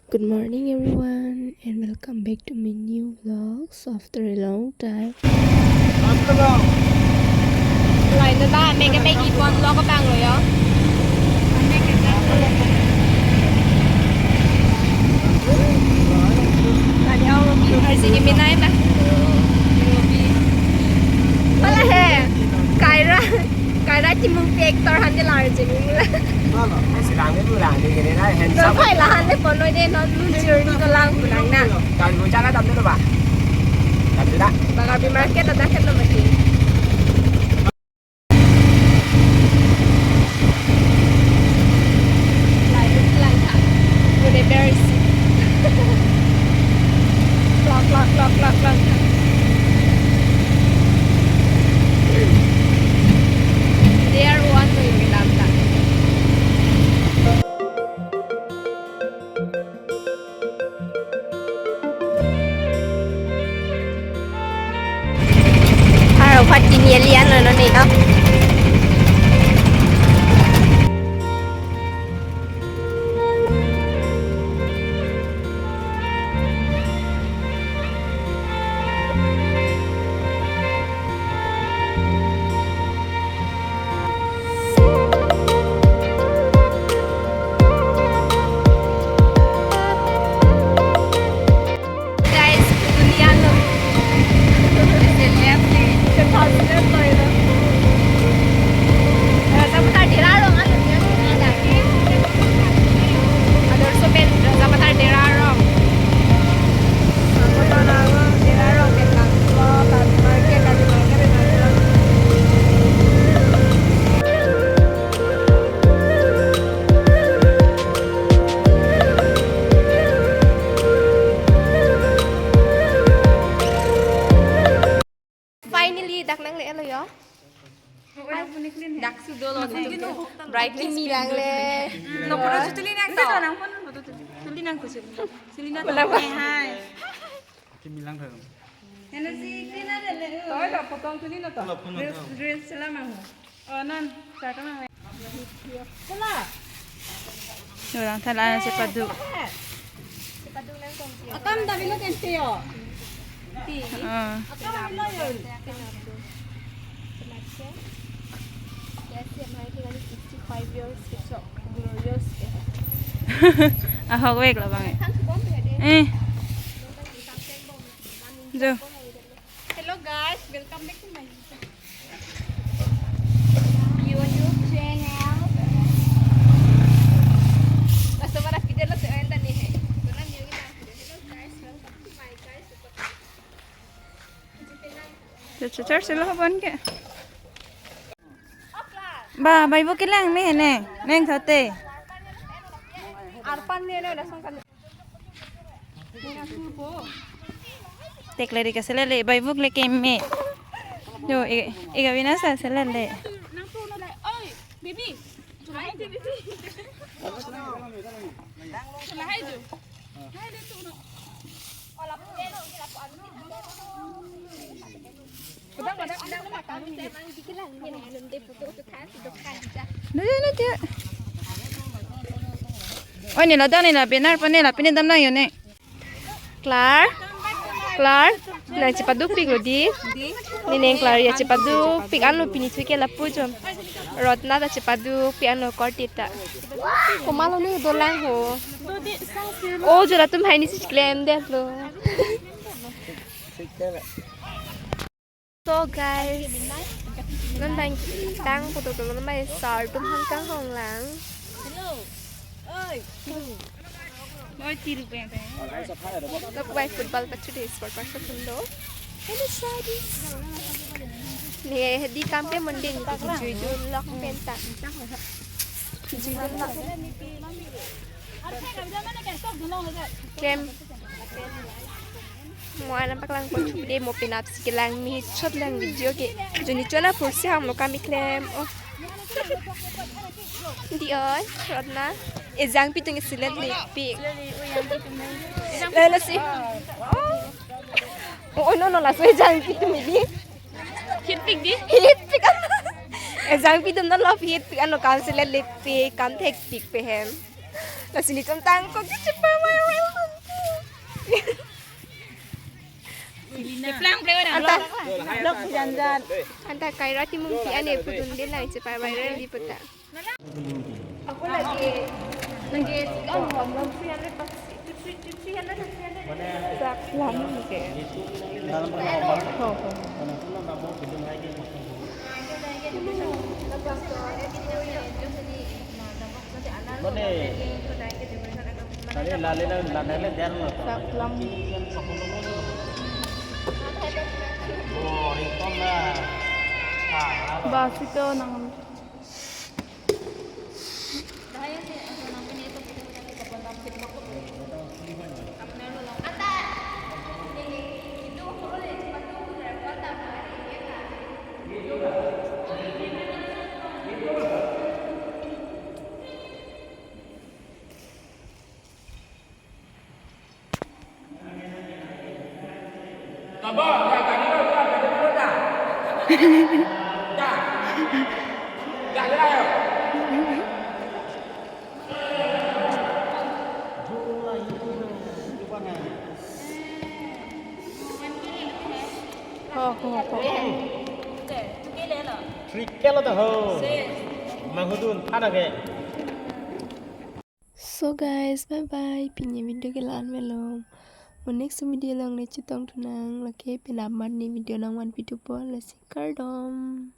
Good morning everyone and welcome back to my new vlogs after a long time. Lại nữa ta, mẹ cái đi con lo có bằng rồi á. Tadi orang lebih hari sini minai dah. Malah he, kaya cimung ektor hande lari jadi mula. Sekarang itu lah, di sini lah, hands up. Sampai lah hande ponoi deh, non lucu ni tolang pulang na. Kalau bocah lah, tapi tu pak, tapi tak. Bakal di market ada kan nomor tiga. Lock. They are one to yung lamta. Araw pat kiniyalian na ni no. Finally, dak nang le lo yo. Dak sudo lo brightly mi lang le. No, pero si tuloy na ako. Nang pun, tuloy na ako siya. Tuloy na ako. Hai. Kimilang tu. Ano si Klina dele? Toy dah potong tuloy na to. Reels sila mang. Oh, non. Saka mang. Sila. Orang Thailand si Padu. Akan dami lo kente yo. Akan lo yo. Học việc là bằng ấy. Rồi. Hello guys, welcome back to my YouTube channel. Basta para video lo sa enda ni he. Kuna niyo ina. Hello guys, welcome to my guys. Church sila kapan ke? Ba, bay vô cái làng này nè, neng thở tê. Arpan niya na song kan. Tek lari ka sila le, bay vô le kem me. Yo, iga binasa sila le. Oi, baby. Hai baby. Hai du. Hai du tu. Ola pelo, ola po anu. Udah makan ni. Mang dikit lang ni na nanti foto kan depan aja. Nó chưa. Ôi này là đâu này là bên đâm này rồi nè. Clar, na cepat du pig lodi. Neng Clar ya cepat du pig anu pini tuike la pujom. Rotna da cepat du pig anu kortita. Komalo ni dolang ho. Oh jora tum hai ni claim deh lo. So guys, nên đang tăng của tụi nó mày sỏi tum hăng căng hồng láng. Ôi chi được bèn thế. Look why football but today is for person fundo. Hello Sadis. Nè đi cam pe Monday ni chui du lock penta. Chui du lock. Kem. Mua nampak lang po chupde mo pinap sige lang mi shot lang video ke. Juni chola pursi ham lo kami klem. Oh. Di ơi, Rodna. Ezang pitung silat lipi. Lala si. Oh no no la so ezang pitung mi. Hit pig đi. Hit pig. Ezang pitung na love hit pig ano kam silat lipi kam thek pig pe hem. La sini tong tang ko kichi pa mai. Lok jangan. Anta kai roti mungki ane putun din lang cepat viral di peta. Aku lagi kan ngomong 300 sak lama ke. Basi ko nang So guys, bye bye. Pinya video kelaan melong. Next video lang na chitong tunang laki pinaman ni video nang 1 video po la si Cardom.